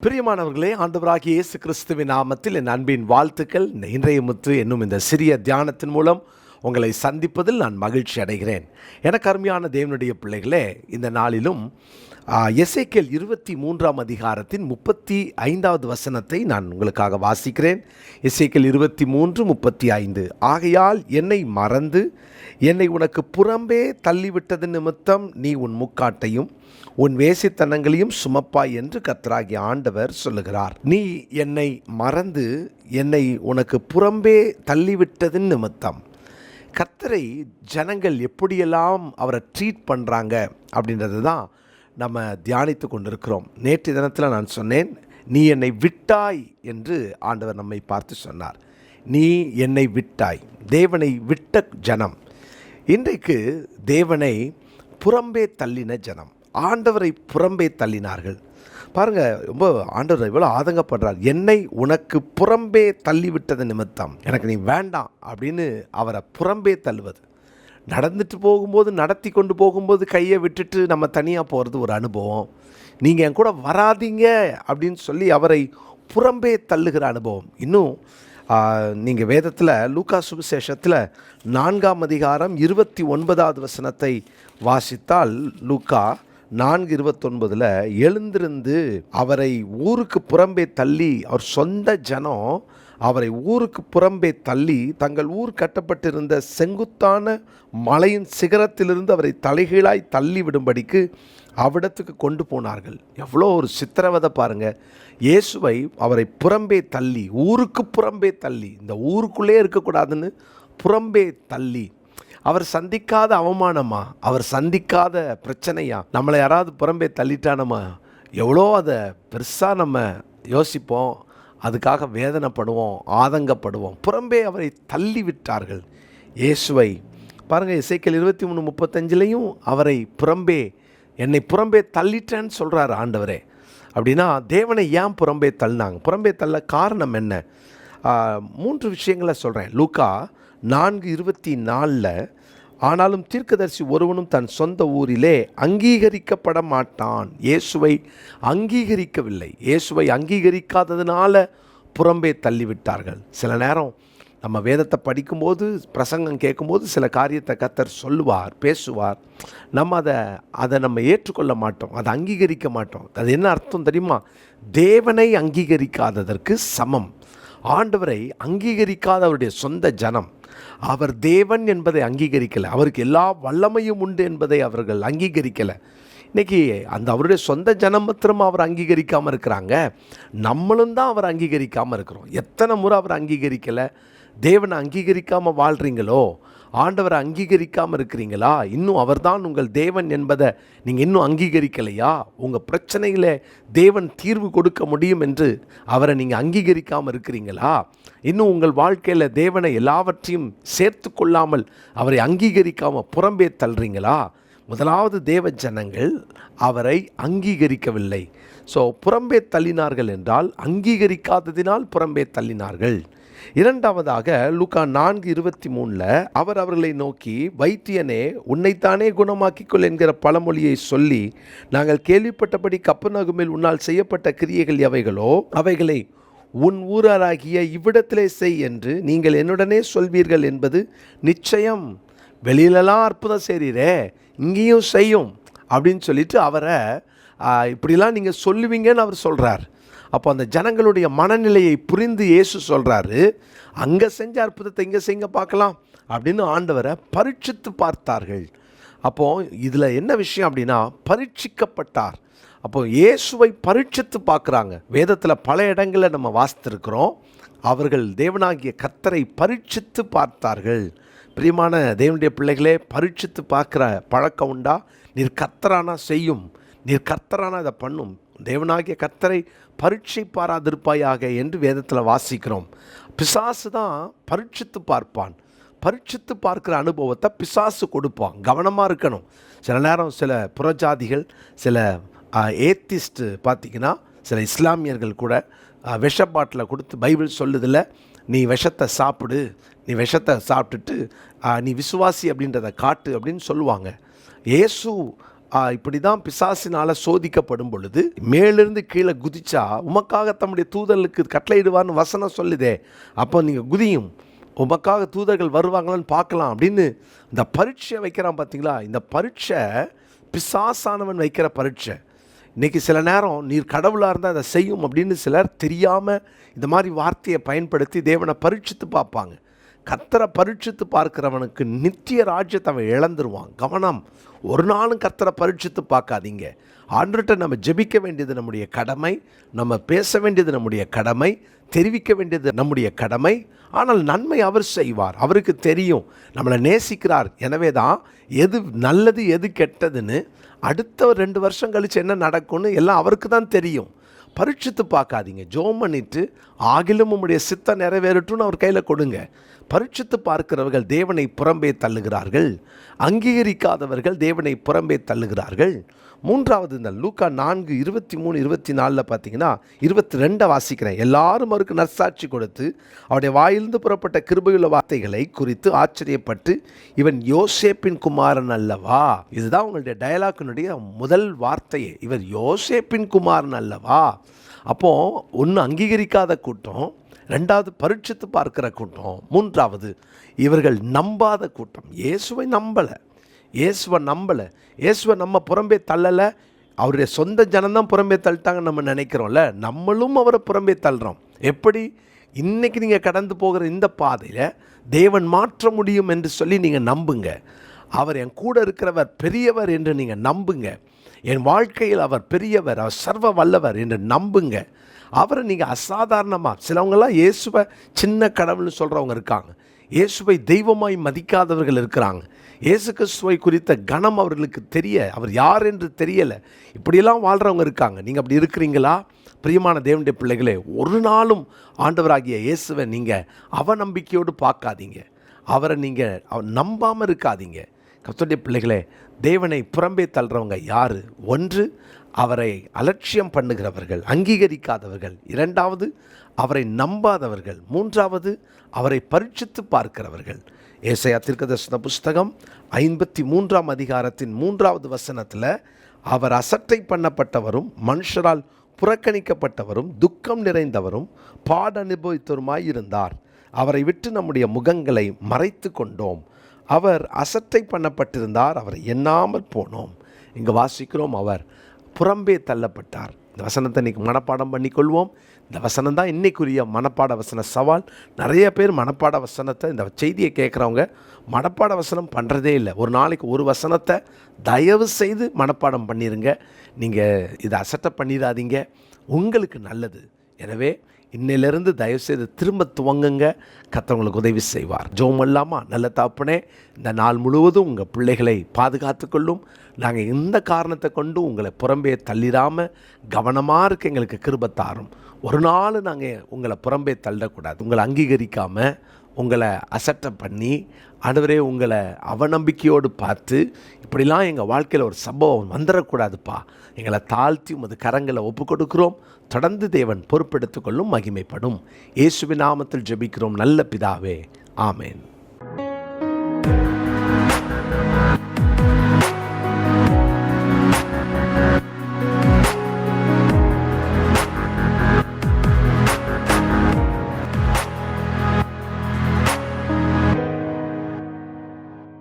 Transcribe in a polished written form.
பிரியமானவர்களே, ஆண்டவராகிய இயேசு கிறிஸ்துவின் நாமத்தில் என் அன்பின் வாழ்த்துக்கள். இன்றைய முற்று என்னும் இந்த சிறிய தியானத்தின் மூலம் உங்களை சந்திப்பதில் நான் மகிழ்ச்சி அடைகிறேன். எனக்கு அருமையான தேவனுடைய பிள்ளைகளே, இந்த நாளிலும் எசேக்கியேல் 23 அதிகாரத்தின் 35வது வசனத்தை நான் உங்களுக்காக வாசிக்கிறேன். எசேக்கியேல் 23:35. ஆகையால் என்னை மறந்து என்னை உனக்கு புறம்பே தள்ளிவிட்டது நிமித்தம் நீ உன் முக்காட்டையும் உன் வேசித்தனங்களையும் சுமப்பாய் என்று கர்த்தராகிய ஆண்டவர் சொல்லுகிறார். நீ என்னை மறந்து என்னை உனக்கு புறம்பே தள்ளிவிட்டது நிமித்தம். கர்த்தரை ஜனங்கள் எப்படியெல்லாம் அவரை ட்ரீட் பண்ணுறாங்க அப்படின்றது தான் நம்ம தியானித்து கொண்டிருக்கிறோம். நேற்று தினத்தில் நான் சொன்னேன், நீ என்னை விட்டாய் என்று ஆண்டவர் நம்மை பார்த்து சொன்னார். நீ என்னை விட்டாய், தேவனை விட்ட ஜனம். இன்றைக்கு தேவனை புறம்பே தள்ளின ஜனம் ஆண்டவரை புறம்பே தள்ளினார்கள். பாருங்கள், ரொம்ப ஆண்டவர் இவ்வளோ ஆதங்கப்படுறார். என்னை உனக்கு புறம்பே தள்ளிவிட்டது நிமித்தம், எனக்கு நீ வேண்டாம் அப்படின்னு அவரை புறம்பே தள்ளுவது. நடந்துட்டு போகும்போது, நடத்தி கொண்டு போகும்போது கையை விட்டுட்டு நம்ம தனியாக போகிறது ஒரு அனுபவம். நீங்கள் என் கூட வராதீங்க அப்படின்னு சொல்லி அவரை புறம்பே தள்ளுகிற அனுபவம். இன்னும் நீங்கள் வேதத்தில் லூக்கா சுவிசேஷத்தில் 4 அதிகாரம் 29வது வசனத்தை வாசித்தால், லூக்கா 4:29 எழுந்திருந்து அவரை ஊருக்கு புறம்பே தள்ளி, அவர் சொந்த ஜனம் அவரை ஊருக்கு புறம்பே தள்ளி தங்கள் ஊர் கட்டப்பட்டிருந்த செங்குத்தான மலையின் சிகரத்திலிருந்து அவரை தலைகீழாய் தள்ளி விடும்படிக்கு அவ்விடத்துக்கு கொண்டு போனார்கள். எவ்வளோ ஒரு சித்திரவதை பாருங்கள். இயேசுவை அவரை புறம்பே தள்ளி, ஊருக்கு புறம்பே தள்ளி, இந்த ஊருக்குள்ளே இருக்கக்கூடாதுன்னு புறம்பே தள்ளி, அவர் சந்திக்காத அவமானமா, அவர் சந்திக்காத பிரச்சனையா, நம்மளை யாராவது புறம்பே தள்ளிட்டானமா எவ்வளோ அதை பெருசாக நம்ம யோசிப்போம், அதுக்காக வேதனைப்படுவோம், ஆதங்கப்படுவோம். புறம்பே அவரை தள்ளி விட்டார்கள் இயேசுவை. பாருங்கள், எசேக்கியேல் 23:35 அவரை புறம்பே, என்னை புறம்பே தள்ளிட்டேன்னு சொல்கிறார் ஆண்டவரே. அப்படின்னா தேவனை ஏன் புறம்பே தள்ளினாங்க? புறம்பே தள்ள காரணம் என்ன? 3 விஷயங்களை சொல்கிறேன். லூக்கா 4:24 ஆனாலும் தீர்க்கதரிசி ஒருவனும் தன் சொந்த ஊரிலே அங்கீகரிக்கப்பட மாட்டான். இயேசுவை அங்கீகரிக்கவில்லை. இயேசுவை அங்கீகரிக்காததுனால புறம்பே தள்ளிவிட்டார்கள். சில நேரம் நம்ம வேதத்தை படிக்கும்போது, பிரசங்கம் கேட்கும்போது சில காரியத்தை கர்த்தர் சொல்லுவார், பேசுவார். நம்ம அதை நம்ம ஏற்றுக்கொள்ள மாட்டோம், அதை அங்கீகரிக்க மாட்டோம். அது என்ன அர்த்தம் தெரியுமா? தேவனை அங்கீகரிக்காததற்கு சமம். ஆண்டவரை அங்கீகரிக்காத அவருடைய சொந்த ஜனம், அவர் தேவன் என்பதை அங்கீகரிக்கலை, அவருக்கு எல்லா வல்லமையும் உண்டு என்பதை அவர்கள் அங்கீகரிக்கலை. இன்றைக்கி அந்த அவருடைய சொந்த ஜனம் மாத்திரமா அவர் அங்கீகரிக்காமல் இருக்கிறாங்க, நம்மளும் தான் அவர் அங்கீகரிக்காமல் இருக்கிறோம். எத்தனை முறை அவர் அங்கீகரிக்கலை? தேவனை அங்கீகரிக்காமல் வாழ்கிறீங்களோ, ஆண்டவரை அங்கீகரிக்காமல் இருக்கிறீங்களா? இன்னும் அவர்தான் உங்கள் தேவன் என்பதை நீங்கள் இன்னும் அங்கீகரிக்கலையா? உங்கள் பிரச்சனையில் தேவன் தீர்வு கொடுக்க முடியும் என்று அவரை நீங்கள் அங்கீகரிக்காமல் இருக்கிறீங்களா? இன்னும் உங்கள் வாழ்க்கையில் தேவனை எல்லாவற்றையும் சேர்த்து கொள்ளாமல் அவரை அங்கீகரிக்காமல் புறம்பே தள்ளுறீங்களா? முதலாவது, தேவ ஜனங்கள் அவரை அங்கீகரிக்கவில்லை. ஸோ புறம்பே தள்ளினார்கள் என்றால் அங்கீகரிக்காததினால் புறம்பே தள்ளினார்கள். இரண்டாவதாக, லூக்கா 4:23 அவர் அவர்களை நோக்கி, வைத்தியனே உன்னைத்தானே குணமாக்கிக்கொள் என்கிற பழமொழியை சொல்லி, நாங்கள் கேள்விப்பட்டபடி கப்பர்நகூமில் உன்னால் செய்யப்பட்ட கிரியைகள் எவைகளோ அவைகளை உன் ஊராராகிய இவ்விடத்திலே செய் என்று நீங்கள் என்னுடனே சொல்வீர்கள் என்பது நிச்சயம். வெளியிலலாம் அற்புதம் செய்கிறீரே, இங்கேயும் செய்யும் அப்படின்னு சொல்லிட்டு அவரை இப்படிலாம் நீங்கள் சொல்லுவீங்கன்னு அவர் சொல்கிறார். அப்போ அந்த ஜனங்களுடைய மனநிலையை புரிந்து இயேசு சொல்கிறாரு, அங்கே செஞ்ச அற்புதத்தை இங்கே செய்ய பார்க்கலாம் அப்படின்னு ஆண்டவரை பரீட்சித்து பார்த்தார்கள். அப்போது இதில் என்ன விஷயம் அப்படின்னா, பரீட்சிக்கப்பட்டார். அப்போது இயேசுவை பரீட்சித்து பார்க்குறாங்க. வேதத்தில் பல இடங்களில் நம்ம வாசித்திருக்கிறோம், அவர்கள் தேவனாகிய கர்த்தரை பரீட்சித்து பார்த்தார்கள். பிரியமான தேவனுடைய பிள்ளைகளே, பரீட்சித்து பார்க்குற பழக்கம் உண்டா? நீர் கர்த்தரானா செய்யும், நீர் கர்த்தரானா இதை பண்ணும், தேவனாகிய கர்த்தரை பரீட்சை பாராதிருப்பாயாக என்று வேதத்தில் வாசிக்கிறோம். பிசாசு தான் பரீட்சித்து பார்ப்பான். பரீட்சித்து பார்க்குற அனுபவத்தை பிசாசு கொடுப்பான். கவனமாக இருக்கணும். சில நேரம் சில புறஜாதிகள், சில ஏத்திஸ்ட்டு பார்த்திங்கன்னா, சில இஸ்லாமியர்கள் கூட விஷ பாட்டில் கொடுத்து, பைபிள் சொல்லுதில்ல, நீ விஷத்தை சாப்பிடு, நீ விஷத்தை சாப்பிட்டுட்டு நீ விசுவாசி அப்படின்றத காட்டு அப்படின்னு சொல்லுவாங்க. இயேசு இப்படி தான் பிசாசினால் சோதிக்கப்படும் பொழுது மேலிருந்து கீழே குதிச்சா உமக்காக தம்முடைய தூதர்களுக்கு கட்டளையிடுவார்னு வசனம் சொல்லுதே, அப்போ நீங்கள் குதியும், உமக்காக தூதர்கள் வருவாங்களான்னு பார்க்கலாம் அப்படின்னு இந்த பரீட்சை வைக்கிறான் பார்த்தீங்களா. இந்த பரீட்சை பிசாசானவன் வைக்கிற பரீட்சை. இன்றைக்கி சில நேரம் நீர் கடவுளாக இருந்தால் அதை செய்யும் அப்படின்னு சிலர் தெரியாமல் இந்த மாதிரி வார்த்தையை பயன்படுத்தி தேவனை பரீட்சித்து பார்ப்பாங்க. கர்த்தரை பரீட்சித்து பார்க்கிறவனுக்கு நித்திய ராஜ்யத்தை அவன் இழந்துருவான். கவனம், ஒரு நாளும் கர்த்தரை பரீட்சித்து பார்க்காதீங்க. ஆண்டவர்கிட்ட நம்ம ஜெபிக்க வேண்டியது நம்முடைய கடமை, நம்ம பேச வேண்டியது நம்முடைய கடமை, தெரிவிக்க வேண்டியது நம்முடைய கடமை. ஆனால் நன்மை அவர் செய்வார். அவருக்கு தெரியும், நம்மளை நேசிக்கிறார். எனவே தான் எது நல்லது எது கெட்டதுன்னு அடுத்த 2 வருஷம் கழித்து என்ன நடக்கும்னு எல்லாம் அவருக்கு தான் தெரியும். பரீட்சித்து பார்க்காதீங்க. ஜெபம் பண்ணிட்டு ஆகிலும் உம்முடைய சித்தம் நிறைவேறட்டும்னு அவர் கையில் கொடுங்க. பரீட்சித்து பார்க்கிறவர்கள் தேவனை புறம்பே தள்ளுகிறார்கள், அங்கீகரிக்காதவர்கள் தேவனை புறம்பே தள்ளுகிறார்கள். மூன்றாவது, இந்த லூக்கா 4:23-24 பார்த்தீங்கன்னா 22 வாசிக்கிறேன். எல்லாரும் அவருக்கு நற்சாட்சி கொடுத்து அவருடைய வாயிலிருந்து புறப்பட்ட கிருபையுள்ள வார்த்தைகளை குறித்து ஆச்சரியப்பட்டு, இவன் யோசேப்பின் குமாரன் அல்லவா. இதுதான் உங்களுடைய டயலாக்கினுடைய முதல் வார்த்தையே, இவர் யோசேப்பின் குமாரன் அல்லவா. அப்போது ஒன்று அங்கீகரிக்காத கூட்டம், ரெண்டாவது பரீட்சித்து பார்க்கிற கூட்டம், மூன்றாவது இவர்கள் நம்பாத கூட்டம். இயேசுவை நம்பலை, இயேசுவை நம்ம புறம்பே தள்ளலை. அவருடைய சொந்த ஜனந்தான் புறம்பே தள்ளிட்டாங்கன்னு நம்ம நினைக்கிறோம்ல, நம்மளும் அவரை புறம்பே தள்ளுறோம். எப்படி? இன்றைக்கி நீங்கள் கடந்து போகிற இந்த பாதையில் தேவன் மாற்ற முடியும் என்று சொல்லி நீங்கள் நம்புங்க. அவர் என் கூட இருக்கிறவர் பெரியவர் என்று நீங்கள் நம்புங்க. என் வாழ்க்கையில் அவர் பெரியவர், அவர் சர்வ வல்லவர் என்று நம்புங்க. அவரை நீங்கள் அசாதாரணமாக, சிலவங்களாம் இயேசுவை சின்ன கடவுள்னு சொல்கிறவங்க இருக்காங்க, இயேசுவை தெய்வமாய் மதிக்காதவர்கள் இருக்கிறாங்க. இயேசு கிறிஸ்துவை குறித்த கணம் அவர்களுக்கு அவர் யார் என்று தெரியலை. இப்படியெல்லாம் வாழ்கிறவங்க இருக்காங்க. நீங்கள் அப்படி இருக்கிறீங்களா? பிரியமான தேவனுடைய பிள்ளைகளே, ஒரு நாளும் ஆண்டவராகிய இயேசுவை நீங்கள் அவநம்பிக்கையோடு பார்க்காதீங்க. அவரை நீங்கள் நம்பாமல் இருக்காதீங்க. கர்த்தருடைய பிள்ளைகளே, தேவனை புறம்பே தள்ளுறவங்க யார்? ஒன்று, அவரை அலட்சியம் பண்ணுகிறவர்கள், அங்கீகரிக்காதவர்கள். இரண்டாவது, அவரை நம்பாதவர்கள். மூன்றாவது, அவரை பரீட்சித்து பார்க்கிறவர்கள். ஏசாயா தீர்க்கதரிசன புஸ்தகம் 53ஆம் அதிகாரத்தின் 3வது வசனத்தில், அவர் அசட்டை பண்ணப்பட்டவரும் மனுஷரால் புறக்கணிக்கப்பட்டவரும் துக்கம் நிறைந்தவரும் பாட அனுபவித்தவருமாய் இருந்தார். அவரை விட்டு நம்முடைய முகங்களை மறைத்து கொண்டோம். அவர் அசட்டை பண்ணப்பட்டிருந்தார், அவரை எண்ணாமல் போனோம். இங்கே வாசிக்கிறோம், அவர் புறம்பே தள்ளப்பட்டார். இந்த வசனத்தை இன்றைக்கி மனப்பாடம் பண்ணிக்கொள்வோம். இந்த வசனம் தான் இன்றைக்குரிய மனப்பாட வசன சவால். நிறைய பேர் மனப்பாட வசனத்தை, இந்த செய்தியை கேட்குறவங்க மனப்பாட வசனம் பண்ணுறதே இல்லை. ஒரு நாளைக்கு ஒரு வசனத்தை தயவு செய்து மனப்பாடம் பண்ணிடுங்க. நீங்கள் இதை அசட்டை பண்ணிடாதீங்க, உங்களுக்கு நல்லது. எனவே இன்னிலிருந்து தயவுசெய்து திரும்ப துவங்குங்க. கர்த்தர் உதவி செய்வார். ஜெபம் இல்லாமா? நல்ல தகப்பனே, இந்த நாள் முழுவதும் உங்கள் பிள்ளைகளை பாதுகாத்து கொள்ளும். நாங்கள் எந்த காரணத்தை கொண்டு உங்களை புறம்பே தள்ளிடாமல் கவனமாக இருக்க எங்களுக்கு கிருபை தாரும். ஒரு நாள் நாங்கள் உங்களை புறம்பே தள்ளக்கூடாது. உங்களை அங்கீகரிக்காமல், உங்களை அசட்டை பண்ணி, ஆண்டவரே உங்களை அவநம்பிக்கையோடு பார்த்து இப்படிலாம் எங்கள் வாழ்க்கையில் ஒரு சம்பவம் வந்துடக்கூடாதுப்பா. எங்களை தாழ்த்தி உமது கரங்களை ஒப்பு கொடுக்கிறோம். தொடர்ந்து தேவன் பொறுப்பெடுத்துக்கொள்ளும், மகிமைப்படும். இயேசுவின் நாமத்தில் ஜெபிக்கிறோம் நல்ல பிதாவே, ஆமேன்.